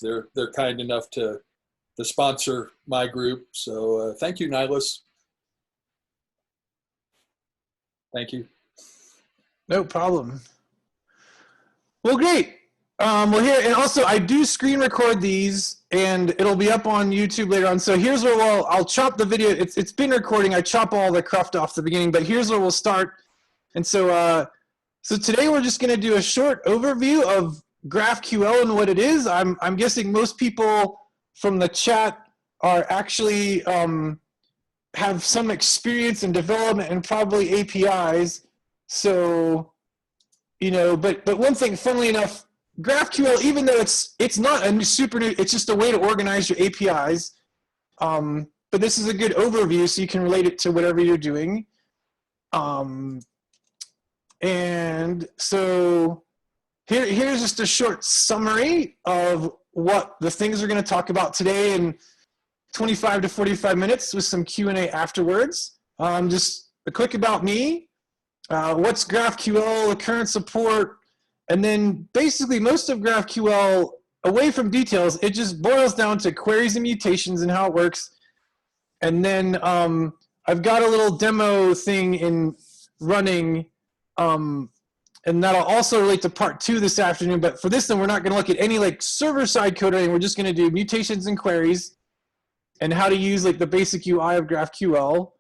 They're kind enough to sponsor my group. So thank you, Nihilus. Thank you. No problem. Well, great. Well, here, and also I do screen record these, and it'll be up on YouTube later on. So here's where I'll chop the video. It's been recording. I chop all the cruft off the beginning, but here's where we'll start. And so so today we're just going to do a short overview of GraphQL and what it is. I'm guessing most people from the chat are actually have some experience in development and probably APIs. So, you know, but one thing, funnily enough, GraphQL, even though it's not a super new, it's just a way to organize your APIs. But this is a good overview, so you can relate it to whatever you're doing. And so here's just a short summary of what the things we're going to talk about today in 25 to 45 minutes with some Q&A afterwards. Just a quick about me, what's GraphQL, the current support, and then basically most of GraphQL, away from details, it just boils down to queries and mutations and how it works. And then I've got a little demo thing in running, and that'll also relate to part 2 this afternoon. But for this, then we're not going to look at any like server-side code or anything. We're just going to do mutations and queries and how to use like the basic UI of GraphQL.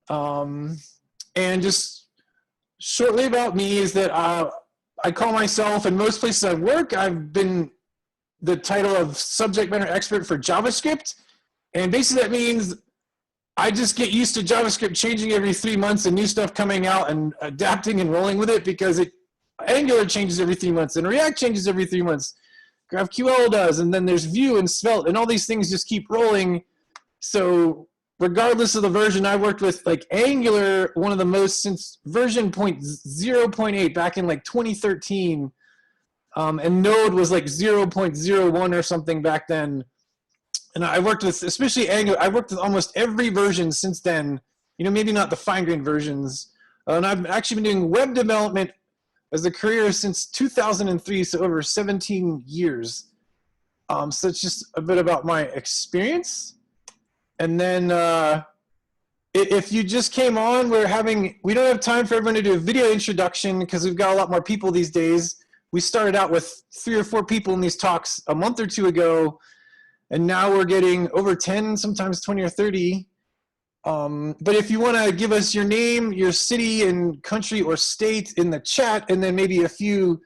And just shortly about me is that I call myself, in most places I work, I've been the title of subject matter expert for JavaScript. And basically that means I just get used to JavaScript changing every 3 months and new stuff coming out and adapting and rolling with it, because Angular changes every 3 months and React changes every 3 months. GraphQL does, and then there's Vue and Svelte, and all these things just keep rolling. So regardless of the version, I worked with like Angular, one of the most since version 0.8 back in like 2013, and Node was like 0.01 or something back then. And I worked with, especially Angular, I worked with almost every version since then, you know, maybe not the fine-grained versions. And I've actually been doing web development as a career since 2003, so over 17 years. So it's just a bit about my experience. And then if you just came on, we don't have time for everyone to do a video introduction because we've got a lot more people these days. We started out with 3 or 4 people in these talks a month or 2 ago, and now we're getting over 10, sometimes 20 or 30. But if you want to give us your name, your city and country or state in the chat, and then maybe a few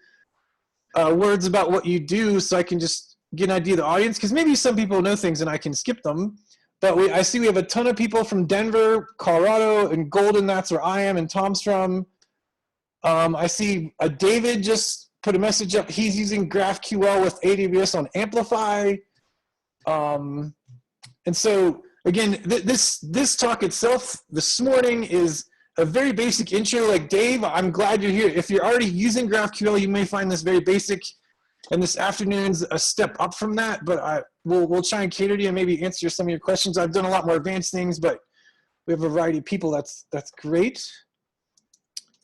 words about what you do so I can just get an idea of the audience, because maybe some people know things and I can skip them. But I see we have a ton of people from Denver, Colorado, and Golden, that's where I am, and Tom's from. I see David just put a message up. He's using GraphQL with AWS on Amplify. And so, again, this talk itself this morning is a very basic intro. Like, Dave, I'm glad you're here. If you're already using GraphQL, you may find this very basic. And this afternoon's a step up from that, but we'll try and cater to you and maybe answer some of your questions. I've done a lot more advanced things, but we have a variety of people. That's great.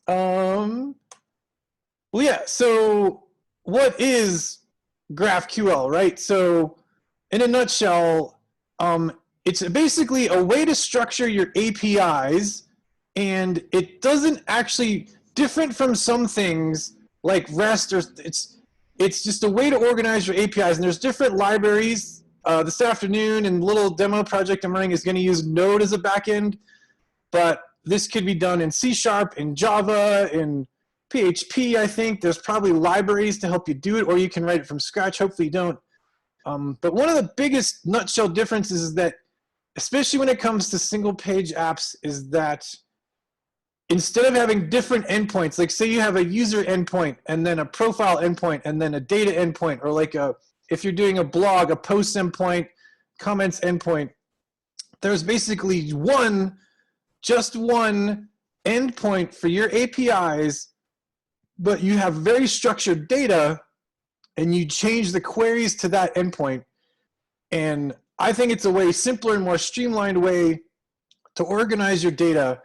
Well, yeah, so what is GraphQL, right? So in a nutshell, it's basically a way to structure your APIs, and it doesn't actually, different from some things like REST, or it's just a way to organize your APIs, and there's different libraries. This afternoon, and little demo project I'm running is going to use Node as a backend, but this could be done in C#, in Java, in PHP, I think. There's probably libraries to help you do it, or you can write it from scratch. Hopefully you don't. But one of the biggest nutshell differences is that, especially when it comes to single-page apps, is that instead of having different endpoints, like say you have a user endpoint and then a profile endpoint and then a data endpoint, or like if you're doing a blog, a post endpoint, comments endpoint, there's basically just one endpoint for your APIs, but you have very structured data and you change the queries to that endpoint. And I think it's a way simpler and more streamlined way to organize your data.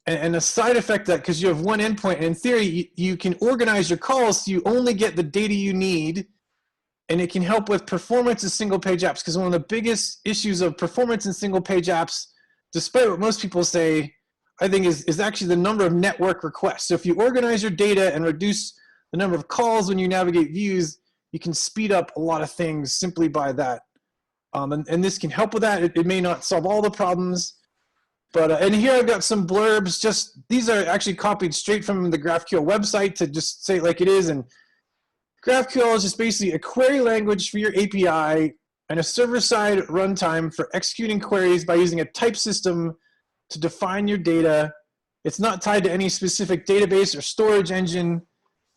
And a side effect of that, because you have one endpoint, and in theory, you can organize your calls so you only get the data you need, and it can help with performance of single page apps, because one of the biggest issues of performance in single page apps, despite what most people say, I think is actually the number of network requests. So if you organize your data and reduce the number of calls when you navigate views, you can speed up a lot of things simply by that. And this can help with that. It may not solve all the problems, but and here I've got some blurbs. Just these are actually copied straight from the GraphQL website to just say it like it is. And GraphQL is just basically a query language for your API and a server-side runtime for executing queries by using a type system to define your data. It's not tied to any specific database or storage engine,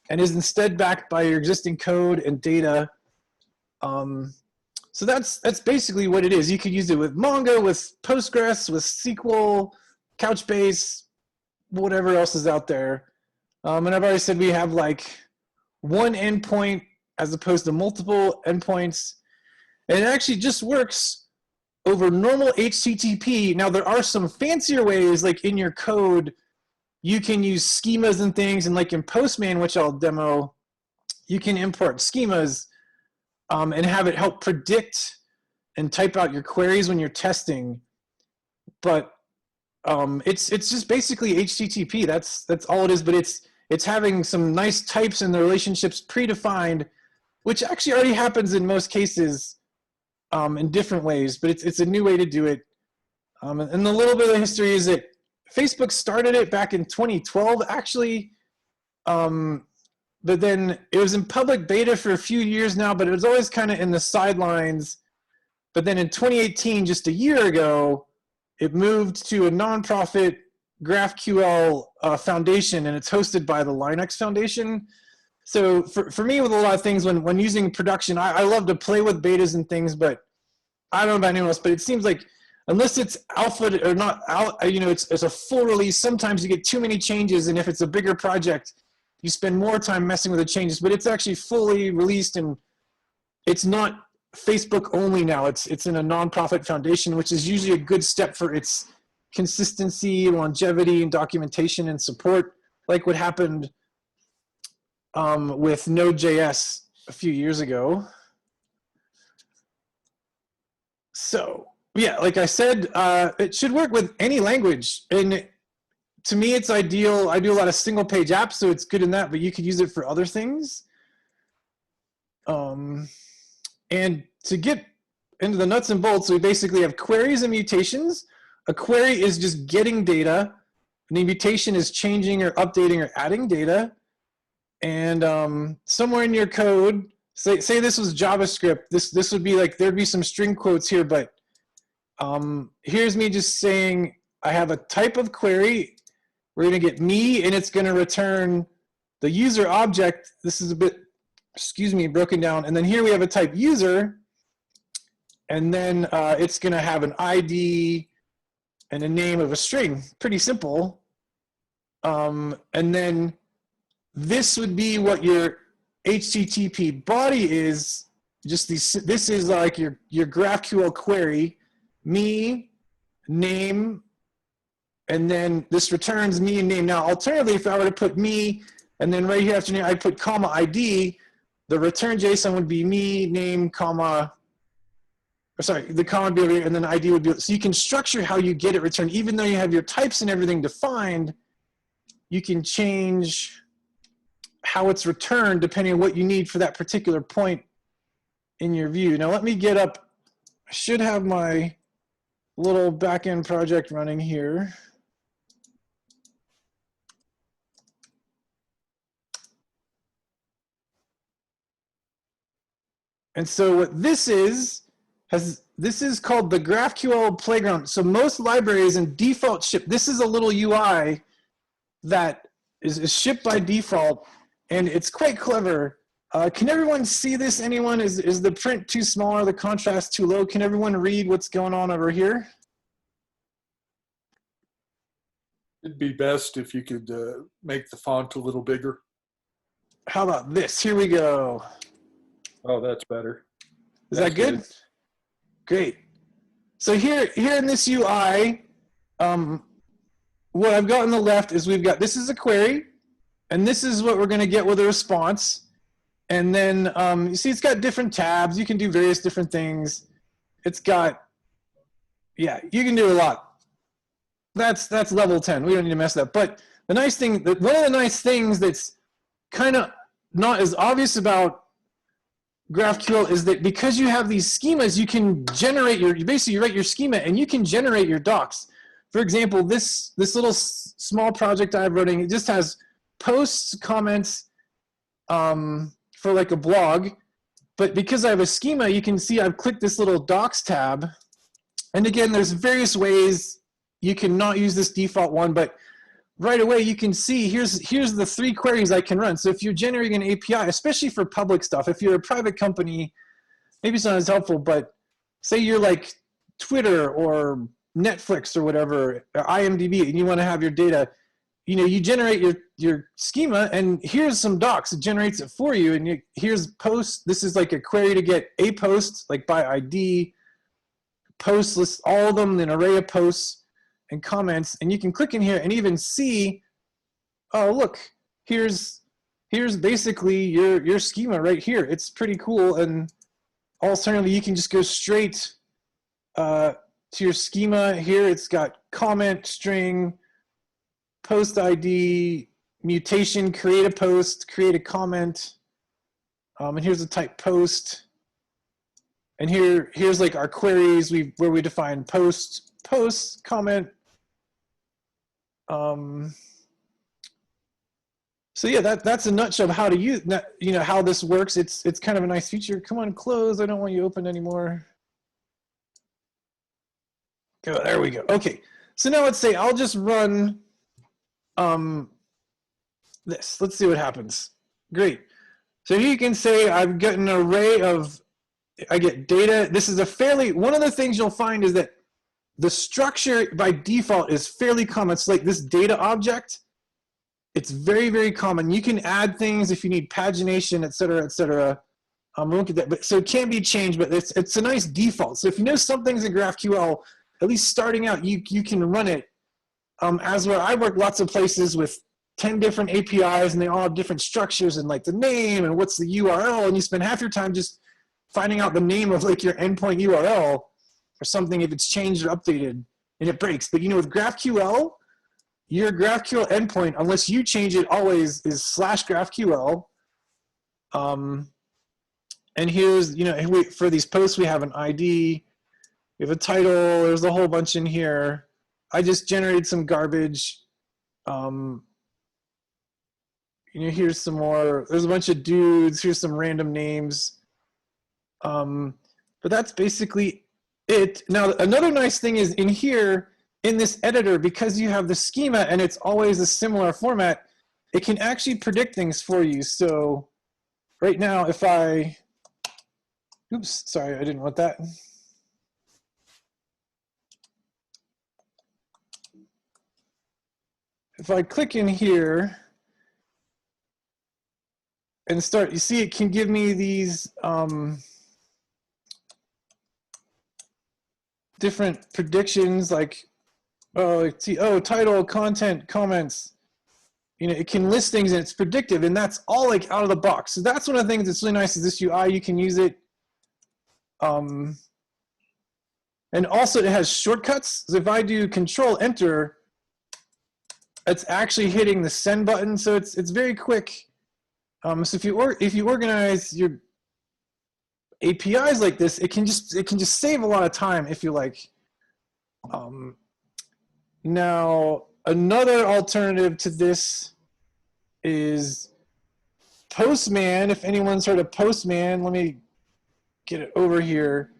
and is instead backed by your existing code and data. So that's basically what it is. You could use it with Mongo, with Postgres, with SQL, Couchbase, whatever else is out there. And I've already said we have like one endpoint as opposed to multiple endpoints. And it actually just works over normal HTTP. Now there are some fancier ways, like in your code, you can use schemas and things, and like in Postman, which I'll demo, you can import schemas and have it help predict and type out your queries when you're testing. But it's just basically HTTP. That's all it is. But it's having some nice types and the relationships predefined, which actually already happens in most cases in different ways. But it's a new way to do it. And the little bit of the history is that Facebook started it back in 2012, actually. But then it was in public beta for a few years now, but it was always kind of in the sidelines. But then in 2018, just a year ago, it moved to a nonprofit GraphQL foundation, and it's hosted by the Linux Foundation. So for me, with a lot of things, when using production, I love to play with betas and things, but I don't know about anyone else, but it seems like unless it's alpha or not, it's a full release, sometimes you get too many changes, and if it's a bigger project, you spend more time messing with the changes. But it's actually fully released, and it's not Facebook only now. It's in a nonprofit foundation, which is usually a good step for its consistency, longevity, and documentation and support, like what happened with Node.js a few years ago. So yeah, like I said, it should work with any language. And to me, it's ideal. I do a lot of single page apps, so it's good in that, but you could use it for other things. And to get into the nuts and bolts, we basically have queries and mutations. A query is just getting data. And a mutation is changing or updating or adding data. And somewhere in your code, say this was JavaScript, this would be like, there'd be some string quotes here, but here's me just saying I have a type of query. We're going to get me, and it's going to return the user object. This is a bit, broken down. And then here we have a type user, and then it's going to have an ID and a name of a string. Pretty simple. And then this would be what your HTTP body is. Just this is like your GraphQL query, me, name, and then this returns me and name. Now, alternatively, if I were to put me, and then right here after name, I put comma ID, the return JSON would be me, name, comma, or sorry, the comma would be over here, and then ID would be, so you can structure how you get it returned. Even though you have your types and everything defined, you can change how it's returned depending on what you need for that particular point in your view. Now let me get up, I should have my little backend project running here. And so what this is called the GraphQL Playground. So most libraries in default ship, this is a little UI that is shipped by default, and it's quite clever. Can everyone see this? Anyone? Is the print too small or the contrast too low? Can everyone read what's going on over here? It'd be best if you could make the font a little bigger. How about this? Here we go. Oh, that's better. Is that good? Great. So here in this UI, what I've got on the left is we've got, this is a query, and this is what we're going to get with a response. And then you see it's got different tabs. You can do various different things. It's got, yeah, you can do a lot. That's level 10. We don't need to mess that up. But the nice thing, one of the nice things that's kind of not as obvious about GraphQL is that because you have these schemas, you can generate your, basically you write your schema and you can generate your docs. For example, this little small project I'm running, it just has posts, comments for like a blog. But because I have a schema, you can see I've clicked this little docs tab. And again, there's various ways you can not use this default one, but right away you can see here's the 3 queries I can run. So if you're generating an API, especially for public stuff, if you're a private company, maybe it's not as helpful, but say you're like Twitter or Netflix or whatever, or IMDb, and you want to have your data, you know, you generate your schema, and here's some docs. It generates it for you, and here's posts. This is like a query to get a post, like by ID. Posts list all of them, an array of posts and comments, and you can click in here and even see, oh look, here's basically your schema right here. It's pretty cool. And alternatively, you can just go straight to your schema here. It's got comment, string, post ID, mutation, create a post, create a comment, and here's the type post. And here's like our queries where we define post, comment. So yeah, that's a nutshell of how to use, you know, how this works. It's kind of a nice feature. Come on, close. I don't want you open anymore. Go, there we go. Okay, so now let's say I'll just run this. Let's see what happens. Great. So here you can say I've got an array of, I get data. This is a fairly, one of the things you'll find is that the structure by default is fairly common. It's like this data object. It's very, very common. You can add things if you need pagination, et cetera, et cetera. We won't get that, but so it can be changed, but it's a nice default. So if you know some things in GraphQL, at least starting out, you can run it. As where I work lots of places with 10 different APIs, and they all have different structures and like the name and what's the URL, and you spend half your time just finding out the name of like your endpoint URL or something if it's changed or updated and it breaks. But you know, with GraphQL, your GraphQL endpoint, unless you change it, always is /GraphQL. And here's, you know, for these posts, we have an ID, we have a title, there's a whole bunch in here. I just generated some garbage. You know, here's some more, there's a bunch of dudes, here's some random names. But that's basically it. Now, another nice thing is in here, in this editor, because you have the schema and it's always a similar format, it can actually predict things for you. So right now, if I, oops, sorry, I didn't want that. If I click in here and start, you see it can give me these different predictions, like, oh, see, oh, title, content, comments. You know, it can list things and it's predictive, and that's all like out of the box. So that's one of the things that's really nice is this UI, you can use it. And also it has shortcuts. So if I do Control Enter, it's actually hitting the send button. So it's very quick. So if you organize your APIs like this, it can just save a lot of time if you like. Now another alternative to this is Postman. If anyone's heard of Postman, let me get it over here.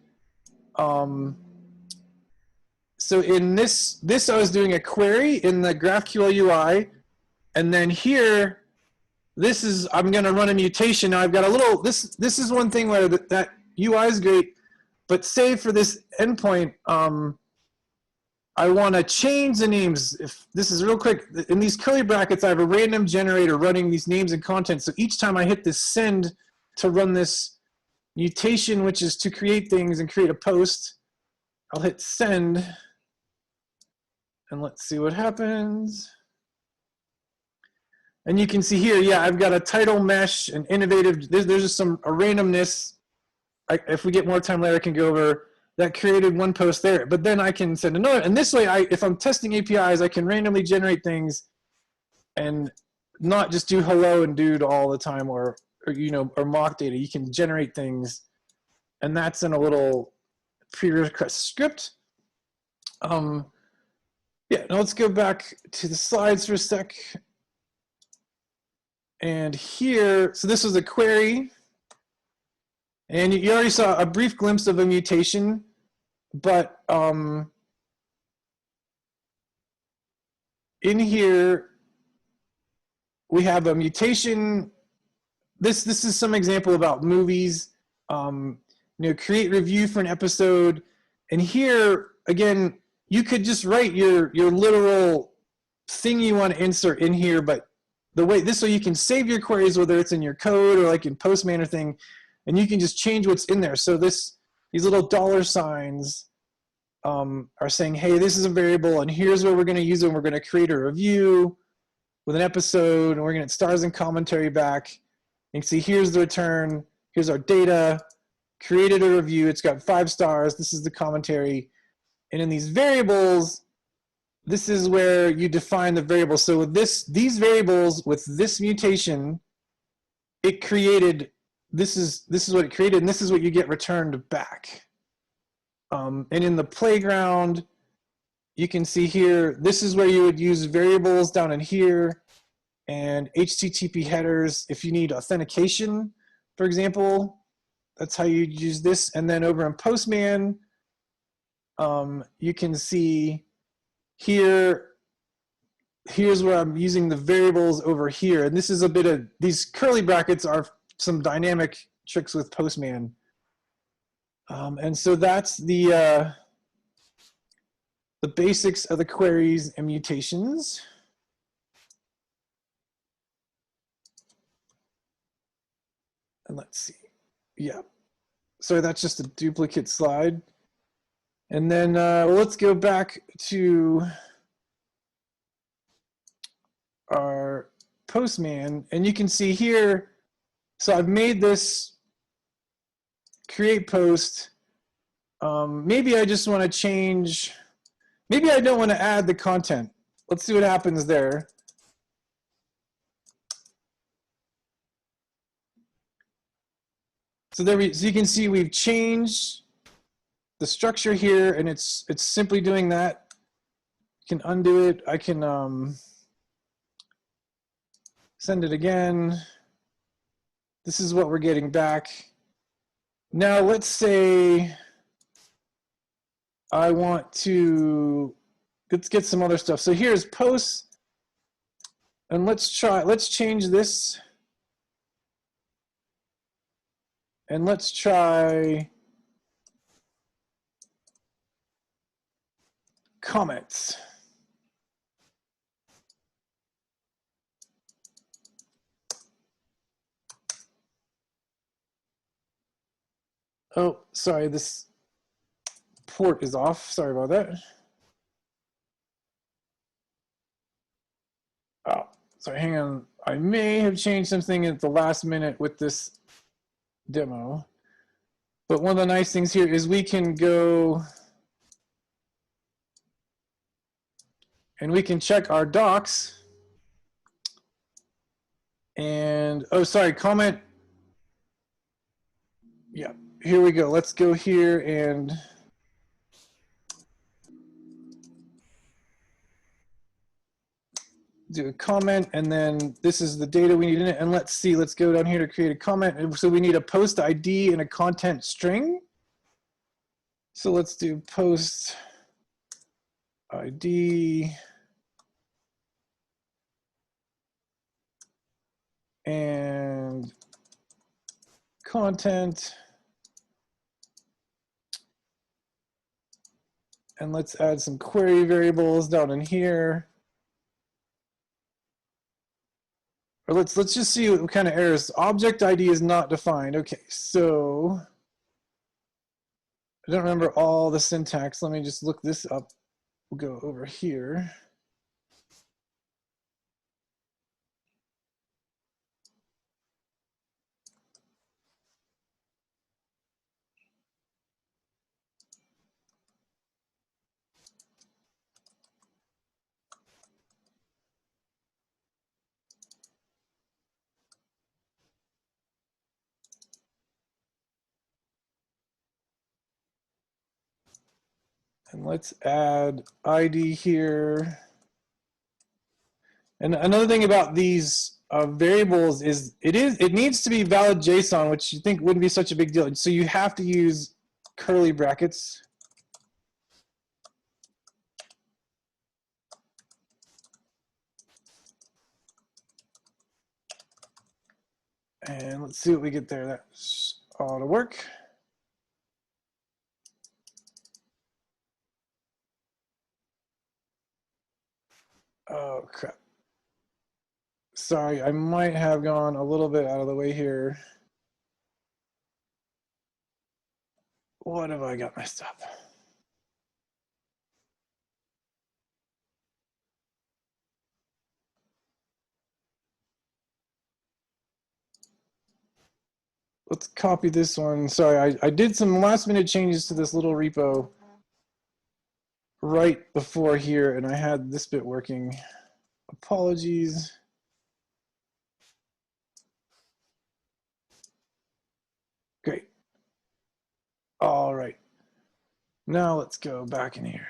So in this I was doing a query in the GraphQL UI, and then here, this is, I'm going to run a mutation. Now I've got a little, this is one thing where that UI is great, but say for this endpoint, I want to change the names. If this is real quick, in these curly brackets, I have a random generator running these names and content. So each time I hit this send to run this mutation, which is to create things and create a post, I'll hit send, and let's see what happens. And you can see here, yeah, I've got a title mesh, an innovative, there's just a randomness. If we get more time later, I can go over that created one post there. But then I can send another. And this way, if I'm testing APIs, I can randomly generate things and not just do hello and dude all the time or mock data. You can generate things. And that's in a little pre-request script. Yeah, now let's go back to the slides for a sec. And here, so this was a query. And you already saw a brief glimpse of a mutation, but in here, we have a mutation. This is some example about movies. Create review for an episode. And here, again, you could just write your literal thing you want to insert in here, but this way you can save your queries, whether it's in your code or like in Postman or thing, and you can just change what's in there. So these little dollar signs are saying, hey, this is a variable, and here's where we're going to use it. We're going to create a review with an episode, and we're going to get stars and commentary back. You can see here's the return. Here's our data. Created a review. It's got 5 stars. This is the commentary. And in these variables, this is where you define the variables. So with these variables, with this mutation, it created, this is what it created, and this is what you get returned back. And in the playground, you can see here, this is where you would use variables down in here and HTTP headers. If you need authentication, for example, that's how you'd use this. And then over in Postman, you can see here, here's where I'm using the variables over here. And this is a bit of, these curly brackets are some dynamic tricks with Postman. And so that's the basics of the queries and mutations. And let's see, yeah. So that's just a duplicate slide. And then let's go back to our Postman, and you can see here, so I've made this create post. Maybe I just want to change, maybe I don't want to add the content. Let's see what happens there. So so you can see we've changed the structure here, and it's simply doing that. You can undo it. I can send it again. This is what we're getting back. Now let's say I want to, let's get some other stuff. So here's posts, and let's change this. And let's try comments. Oh, sorry, this port is off. Sorry about that. Oh, sorry, hang on. I may have changed something at the last minute with this demo. But one of the nice things here is we can go and we can check our docs. And, oh, sorry, comment. Yeah, here we go. Let's go here and do a comment, and then this is the data we need in it. And let's see, let's go down here to create a comment. And so we need a post ID and a content string. So let's do post ID and content. And let's add some query variables down in here. Or let's just see what kind of errors. Object ID is not defined. Okay, so I don't remember all the syntax. Let me just look this up. We'll go over here. And let's add ID here. And another thing about these variables is it needs to be valid JSON, which you think wouldn't be such a big deal. So you have to use curly brackets. And let's see what we get there. That ought to work. Oh, crap. Sorry, I might have gone a little bit out of the way here. What have I got messed up? Let's copy this one. Sorry, I did some last minute changes to this little repo right before here, and I had this bit working. Apologies. Great. All right. Now let's go back in here.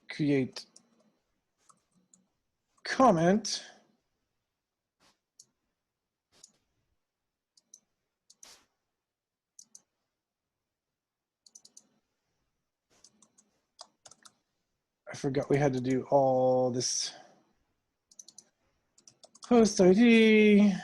Create comment. I forgot we had to do all this post ID.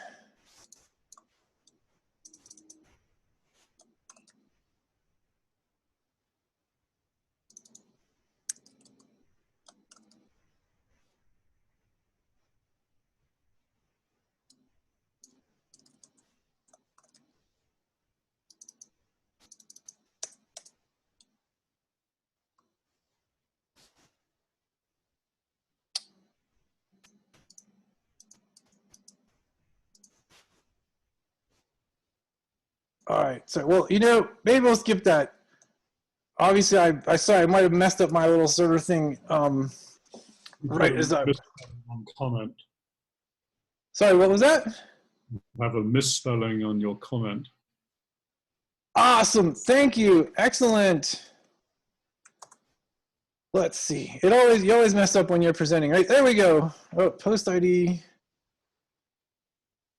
All right, so, well, maybe we'll skip that. Obviously, sorry, I might have messed up my little server thing. Right as I comment. Sorry, what was that? You have a misspelling on your comment. Awesome, thank you, excellent. Let's see. You always mess up when you're presenting, right? There we go. Oh, post ID.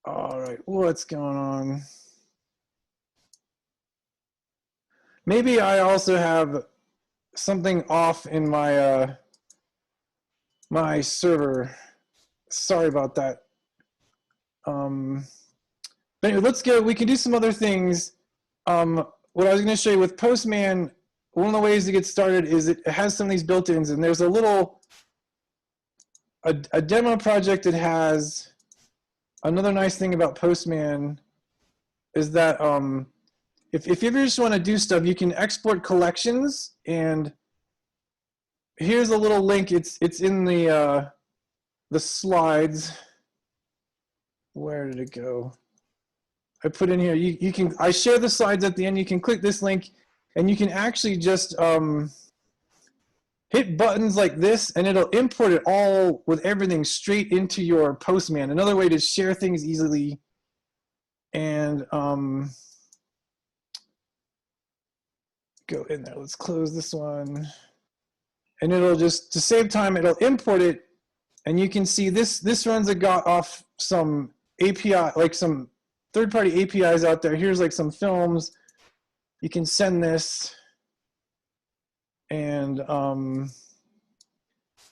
All right, what's going on? Maybe I also have something off in my my server. Sorry about that. But anyway, let's go. We can do some other things. What I was going to show you with Postman, one of the ways to get started is it has some of these built-ins, and there's a demo project that has another nice thing about Postman is that if you ever just want to do stuff, you can export collections, and here's a little link. It's in the slides. Where did it go? I put in here. I share the slides at the end. You can click this link, and you can actually just hit buttons like this, and it'll import it all with everything straight into your Postman. Another way to share things easily. And go in there. Let's close this one. And it'll just, to save time, it'll import it. And you can see this runs off some API, like some third-party APIs out there. Here's like some films. You can send this. And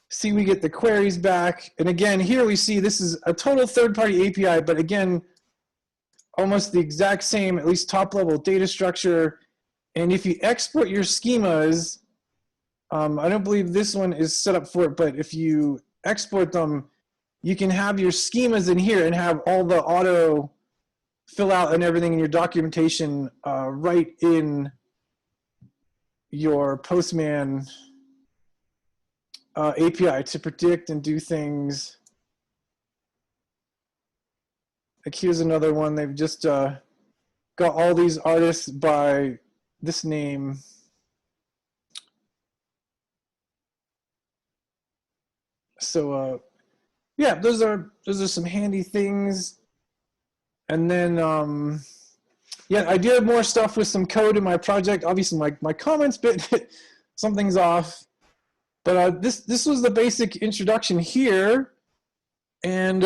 see, we get the queries back. And again, here we see this is a total third-party API, but again, almost the exact same, at least top-level data structure. And if you export your schemas, I don't believe this one is set up for it, but if you export them, you can have your schemas in here and have all the auto fill out and everything in your documentation right in your Postman API to predict and do things. Like here's another one. They've just got all these artists by this name. So yeah, those are some handy things. And then yeah, I do have more stuff with some code in my project. Obviously, my comments, but something's off. But this was the basic introduction here. And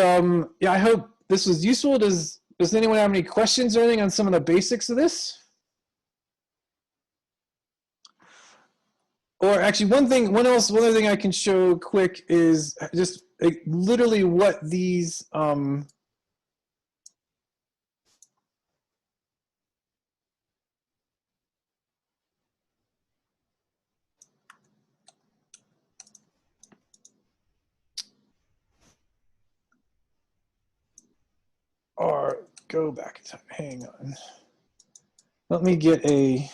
yeah, I hope this was useful. Does anyone have any questions or anything on some of the basics of this? Or actually, one other thing I can show quick is just literally what these are. Go back. Hang on. Let me get a.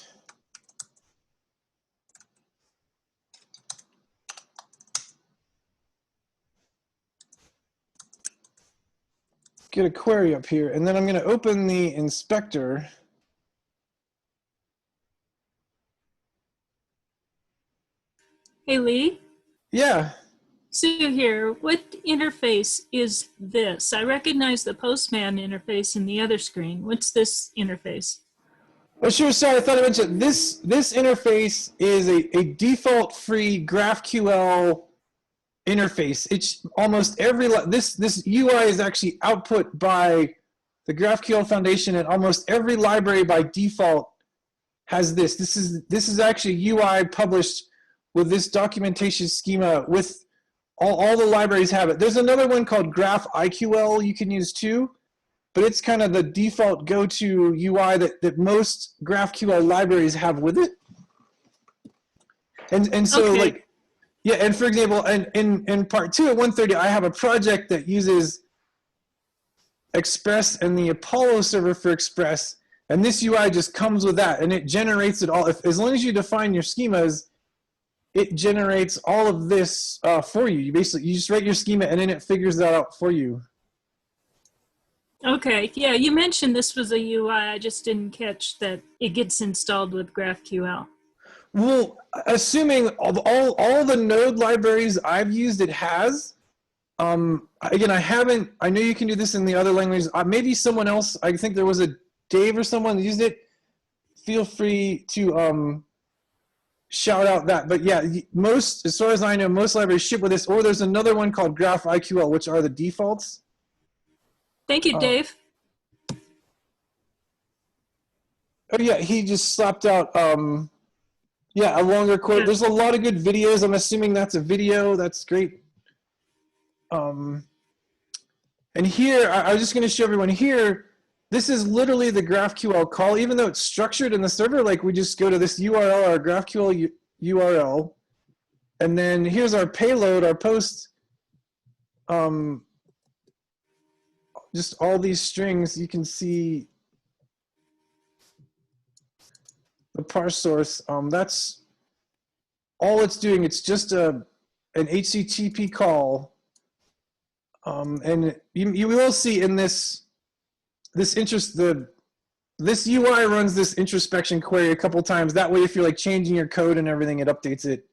Get a query up here, and then I'm going to open the inspector. Hey, Lee. Yeah. Sue here. What interface is this? I recognize the Postman interface in the other screen. What's this interface? Oh, sure. Sorry, I thought I mentioned this interface is a default free GraphQL interface. It's almost every this UI is actually output by the GraphQL Foundation, and almost every library by default has this. This is actually UI published with this documentation schema. With all the libraries have it. There's another one called GraphIQL you can use too, but it's kind of the default go-to UI that most GraphQL libraries have with it. And so Okay. like, yeah, and for example, in part 2 at 130, I have a project that uses Express and the Apollo server for Express, and this UI just comes with that, and it generates it all. As long as you define your schemas, it generates all of this for you. You just write your schema, and then it figures that out for you. Okay. Yeah, you mentioned this was a UI. I just didn't catch that it gets installed with GraphQL. Well, assuming all the node libraries I've used, it has. Again, I know you can do this in the other languages. Maybe someone else, I think there was a Dave or someone that used it. Feel free to shout out that. But yeah, as far as I know, most libraries ship with this, or there's another one called GraphIQL, which are the defaults. Thank you, Dave. Oh yeah, he just slapped out, yeah, a longer quote. Yeah. There's a lot of good videos. I'm assuming that's a video. That's great. And here, I was just going to show everyone here, this is literally the GraphQL call, even though it's structured in the server. Like we just go to this URL, our GraphQL URL, and then here's our payload, our post, just all these strings. You can see the parse source. That's all it's doing. It's just an HTTP call. And you will see in this UI runs this introspection query a couple times. That way, if you're like changing your code and everything, it updates it.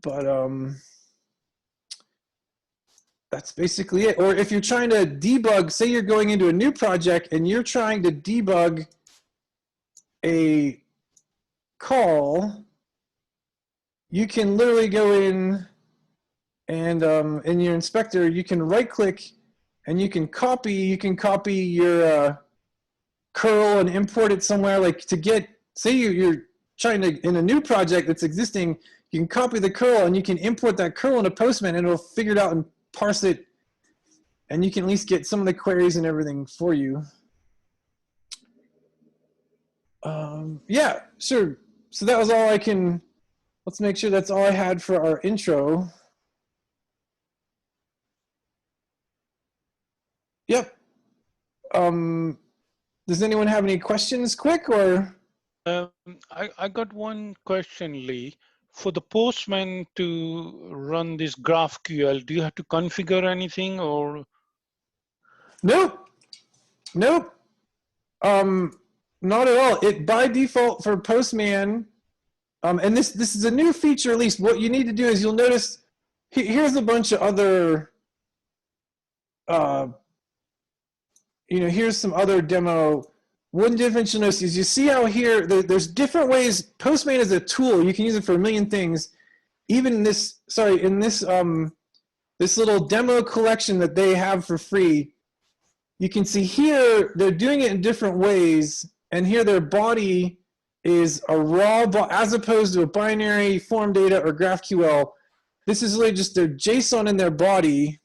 But that's basically it. Or if you're trying to debug, say you're going into a new project and you're trying to debug a call, you can literally go in and in your inspector, you can right click and you can copy your curl and import it somewhere. Like to get, say you're trying to, in a new project that's existing, you can copy the curl and you can import that curl into Postman and it'll figure it out and parse it, and you can at least get some of the queries and everything for you. Yeah, sure. So that was all I can, let's make sure that's all I had for our intro. Yep. Does anyone have any questions quick or? I got one question, Lee. For the Postman to run this GraphQL, do you have to configure anything or? Nope. Nope. Not at all. It by default for Postman, and this is a new feature. At least what you need to do is you'll notice here's a bunch of other, here's some other demo one difference you'll notice is you see how here there's different ways. Postman is a tool. You can use it for a million things. Even in this, sorry, in this this little demo collection that they have for free, you can see here they're doing it in different ways, and here their body is a raw, as opposed to a binary, form data, or GraphQL. This is really just their JSON in their body.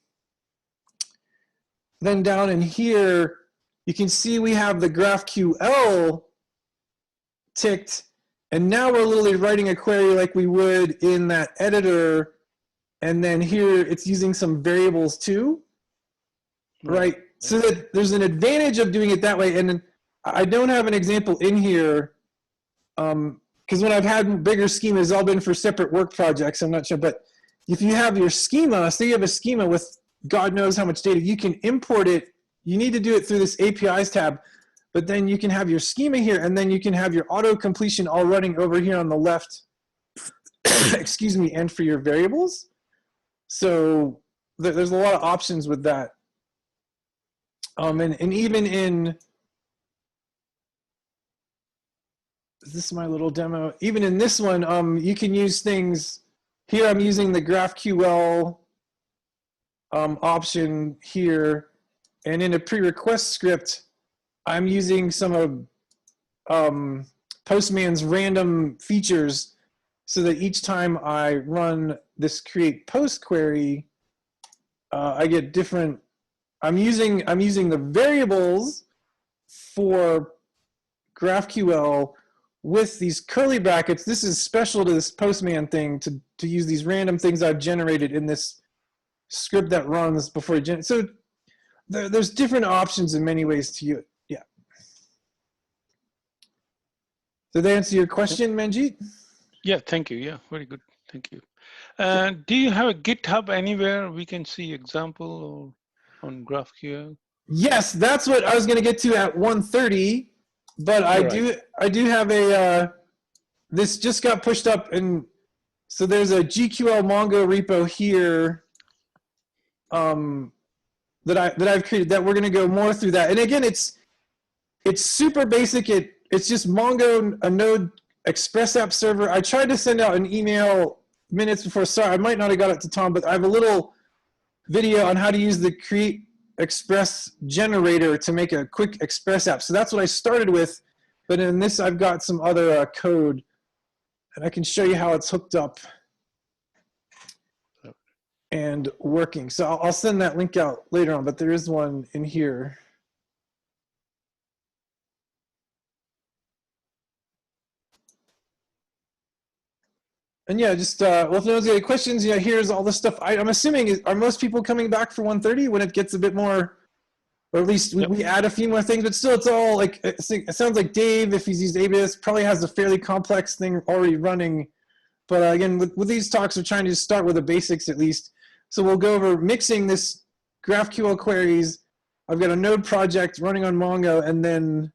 Then down in here, you can see we have the GraphQL ticked, and now we're literally writing a query like we would in that editor, and then here it's using some variables too, right? So that there's an advantage of doing it that way. And then I don't have an example in here, because when I've had bigger schemas, it's all been for separate work projects. I'm not sure, but if you have your schema, say you have a schema with God knows how much data, you can import it. You need to do it through this APIs tab, but then you can have your schema here, and then you can have your auto completion all running over here on the left, excuse me, and for your variables. So there's a lot of options with that. And even in, is this my little demo? Even in this one, you can use things. Here I'm using the GraphQL option here, and in a pre-request script, I'm using some of Postman's random features, so that each time I run this create post query, I get different. I'm using the variables for GraphQL with these curly brackets. This is special to this Postman thing to use these random things I've generated in this script that runs before you generate. So there's different options in many ways to use it. Yeah. Did that answer your question, Manjeet? Yeah, thank you. Yeah, very good. Thank you. Do you have a GitHub anywhere we can see example or on GraphQL? Yes, that's what I was going to get to at 1:30, but I do have a this just got pushed up, and so there's a GQL Mongo repo here that I've created that we're going to go more through that. And again, it's super basic. It's just Mongo, a Node Express app server. I tried to send out an email minutes before. Sorry, I might not have got it to Tom, but I have a little video on how to use the Create Express generator to make a quick Express app. So that's what I started with. But in this, I've got some other code, and I can show you how it's hooked up and working. So I'll send that link out later on, but there is one in here. And yeah, just, well, if no one's got any questions, yeah, here's all the stuff. I'm assuming, are most people coming back for 1:30 when it gets a bit more, or at least we add a few more things, but still it's all like, it sounds like Dave, if he's used AWS, probably has a fairly complex thing already running. But again, with these talks, we're trying to just start with the basics at least. So we'll go over mixing this GraphQL queries. I've got a node project running on Mongo, and then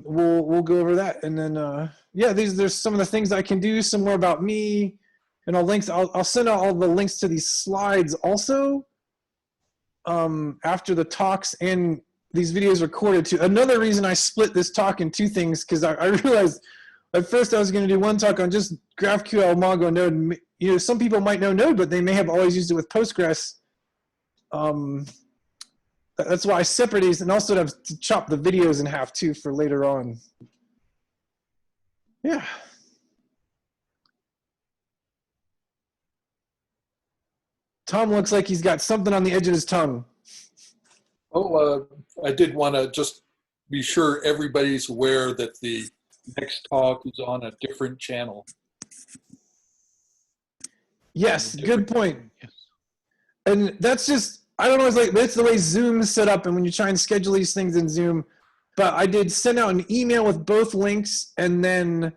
we'll go over that. And then, yeah, there's some of the things I can do, some more about me, and I'll send out all the links to these slides also after the talks, and these videos recorded too. Another reason I split this talk in two things, because I realized at first I was going to do one talk on just GraphQL, Mongo, Node. You know, some people might know Node, but they may have always used it with Postgres. That's why I separated these, and also have to chop the videos in half too for later on. Yeah. Tom looks like he's got something on the edge of his tongue. Oh, I did want to just be sure everybody's aware that the next talk is on a different channel. Yes, good point. Yes. And that's just, I don't know, it's like, that's the way Zoom is set up, and when you try and schedule these things in Zoom. But I did send out an email with both links, and then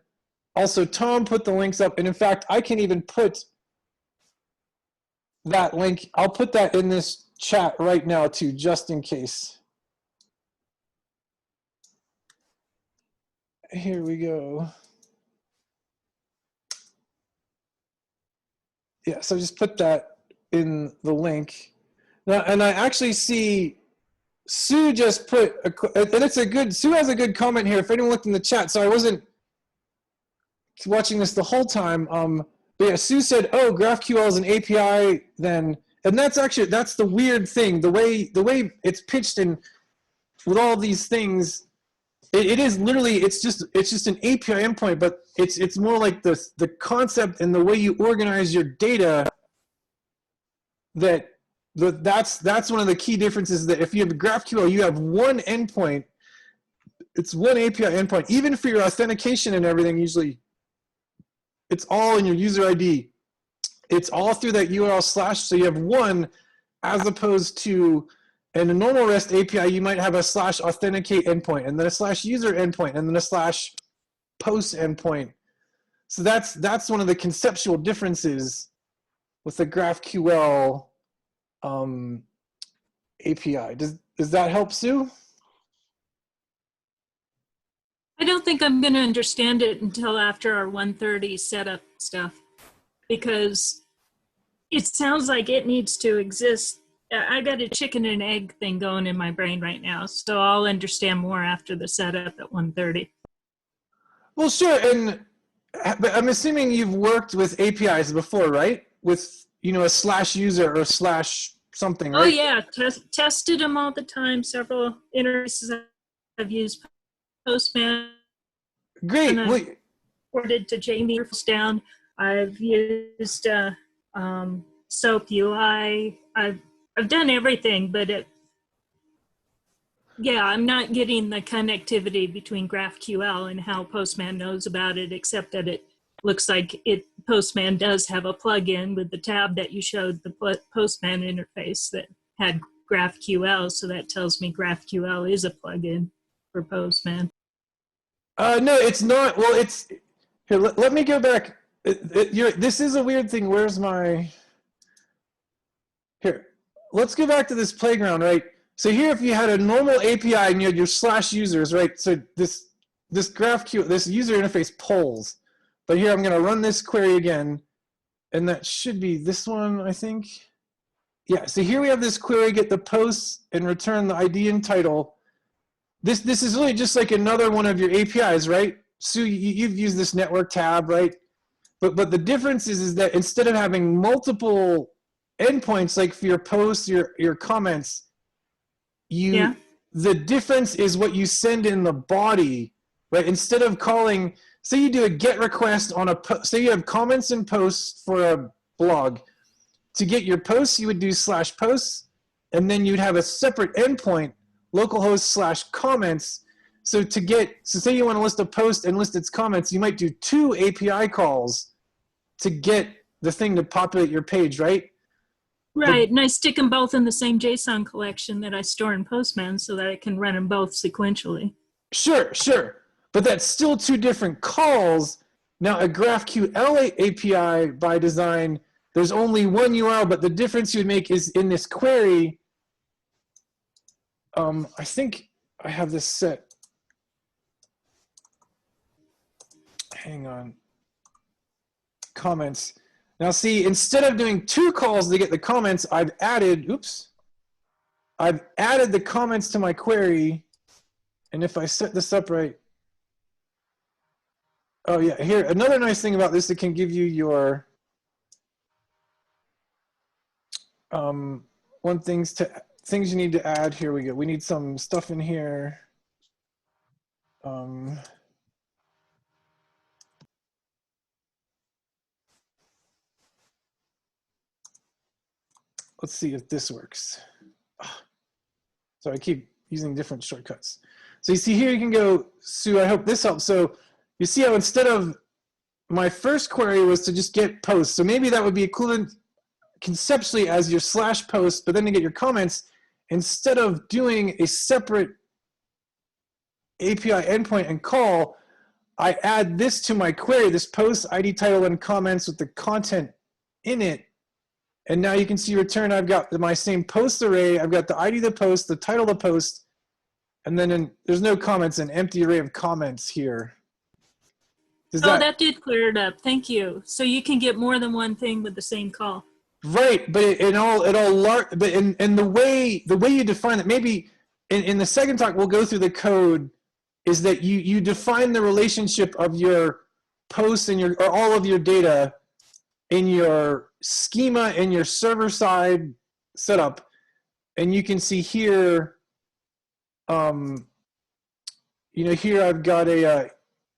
also Tom put the links up. And in fact, I can even put that link, I'll put that in this chat right now too, just in case. Here we go. Yeah, so just put that in the link. Now, and I actually see Sue just put, and it's a good, Sue has a good comment here. If anyone looked in the chat, so I wasn't watching this the whole time. But yeah, Sue said, "Oh, GraphQL is an API." Then, and that's the weird thing. The way it's pitched in with all these things, it is literally it's just an API endpoint, but it's more like the concept and the way you organize your data. That's one of the key differences, that if you have GraphQL, you have one endpoint. It's one API endpoint. Even for your authentication and everything, usually it's all in your user ID. It's all through that URL slash, so you have one, as opposed to in a normal REST API, you might have a slash authenticate endpoint, and then a slash user endpoint, and then a slash post endpoint. So that's one of the conceptual differences with the GraphQL API. Does that help, Sue? I don't think I'm going to understand it until after our 1:30 setup stuff, because it sounds like it needs to exist. I got a chicken and egg thing going in my brain right now, so I'll understand more after the setup at 1:30. Well, sure. But I'm assuming you've worked with APIs before, right? With a slash user or slash something, right? Oh yeah, tested them all the time. Several interfaces I've used. Postman. Great. And I've ported to Jamie down. I've used SOAP UI. I've done everything, but I'm not getting the connectivity between GraphQL and how Postman knows about it, except that it looks like Postman does have a plugin with the tab that you showed, the Postman interface that had GraphQL, so that tells me GraphQL is a plugin for Postman. No, it's not. Well, it's here. Let me go back. This is a weird thing. Where's my? Here, let's go back to this playground, right? So here, if you had a normal API and you had your slash users, right? So this GraphQL, this user interface polls. But here, I'm going to run this query again, and that should be this one, I think. Yeah. So here we have this query: get the posts and return the ID and title. This is really just like another one of your APIs, right? Sue, you've used this network tab, right? But the difference is that instead of having multiple endpoints, like for your posts, your comments, the difference is what you send in the body, right? Instead of calling, say you do a GET request on say you have comments and posts for a blog. To get your posts, you would do slash posts, and then you'd have a separate endpoint, localhost slash comments. So say you want to list a post and list its comments, you might do 2 API calls to get the thing to populate your page, right? Right, and I stick them both in the same JSON collection that I store in Postman so that I can run them both sequentially. Sure. But that's still 2 different calls. Now a GraphQL API by design, there's only one URL, but the difference you would make is in this query. I think I have this set. Hang on. Comments. Now see, instead of doing 2 calls to get the comments, I've added the comments to my query. And if I set this up right, oh yeah, here, another nice thing about this, it can give you your things you need to add. Here we go. We need some stuff in here. Let's see if this works. So I keep using different shortcuts. So you see here, you can go, Sue, I hope this helps. So you see how instead of my first query was to just get posts. So maybe that would be equivalent conceptually as your slash post, but then to get your comments, instead of doing a separate API endpoint and call, I add this to my query, this post ID title and comments with the content in it. And now you can see return, I've got my same post array. I've got the ID of the post, the title of the post, and then there's no comments, an empty array of comments here. That did clear it up. Thank you. So you can get more than one thing with the same call. Right, but in the way you define it, maybe in the second talk, we'll go through the code, is that you define the relationship of your posts and or all of your data in your schema and your server side setup. And you can see here, here I've got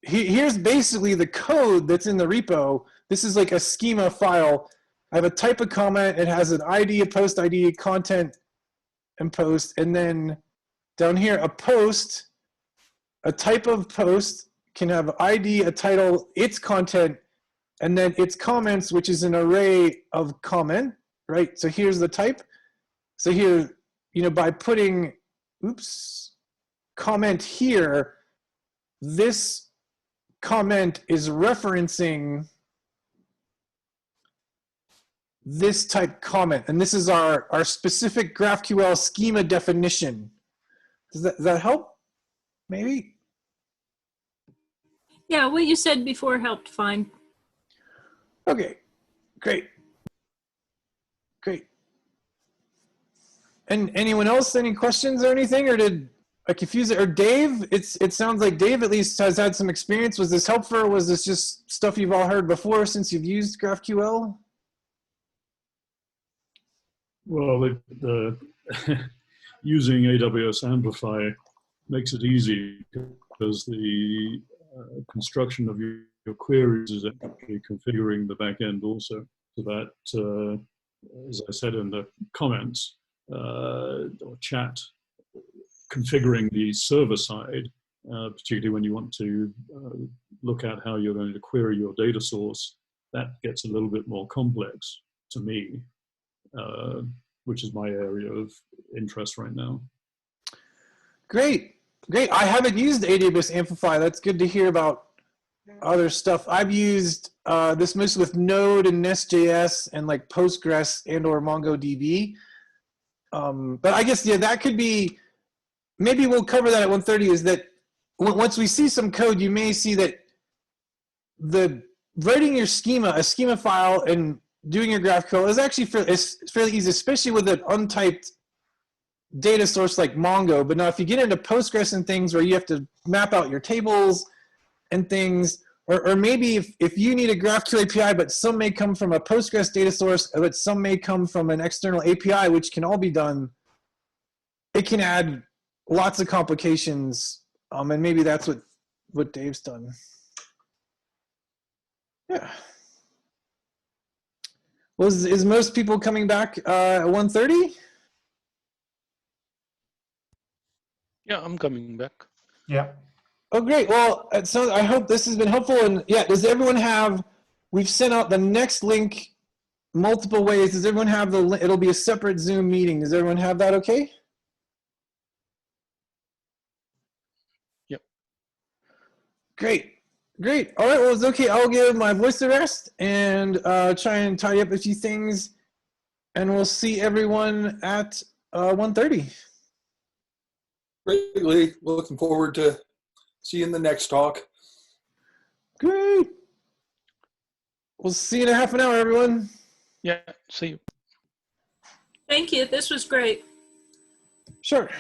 here's basically the code that's in the repo. This is like a schema file. I have a type of comment. It has an ID, a post ID, content, and post. And then down here, a post, a type of post can have ID, a title, its content, and then its comments, which is an array of comment, right? So here's the type. So here, by putting, comment here, this comment is referencing this type comment. And this is our specific GraphQL schema definition. Does that help? Maybe? Yeah, what you said before helped fine. Okay, great. Great. And anyone else, any questions or anything? Or did I confuse it? Or Dave, it sounds like Dave at least has had some experience. Was this helpful, or was this just stuff you've all heard before since you've used GraphQL? Well, the using AWS Amplify makes it easy because the construction of your queries is actually configuring the backend also, so that, as I said in the comments, or chat, configuring the server side, particularly when you want to look at how you're going to query your data source, that gets a little bit more complex to me, which is my area of interest right now. Great, great. I haven't used AWS Amplify. That's good to hear about other stuff. I've used this mostly with Node and Nest.js and like Postgres and or MongoDB. But I guess, yeah, that could be, maybe we'll cover that at 1:30, is that once we see some code, you may see that writing your schema, a schema file, and doing your GraphQL is actually fairly easy, especially with an untyped data source like Mongo. But now if you get into Postgres and things where you have to map out your tables and things, or maybe if you need a GraphQL API, but some may come from a Postgres data source, but some may come from an external API, which can all be done, it can add lots of complications, and maybe that's what Dave's done. Yeah. Well, is most people coming back at 1:30? Yeah, I'm coming back. Yeah. Oh, great. Well, so I hope this has been helpful. And yeah, does everyone have, we've sent out the next link multiple ways. Does everyone have it'll be a separate Zoom meeting. Does everyone have that okay? Yep. Great. Great. All right. Well, it's okay. I'll give my voice a rest and try and tidy up a few things. And we'll see everyone at 1:30. Greatly looking forward to seeing the next talk. Great. We'll see you in a half an hour, everyone. Yeah, see you. Thank you. This was great. Sure.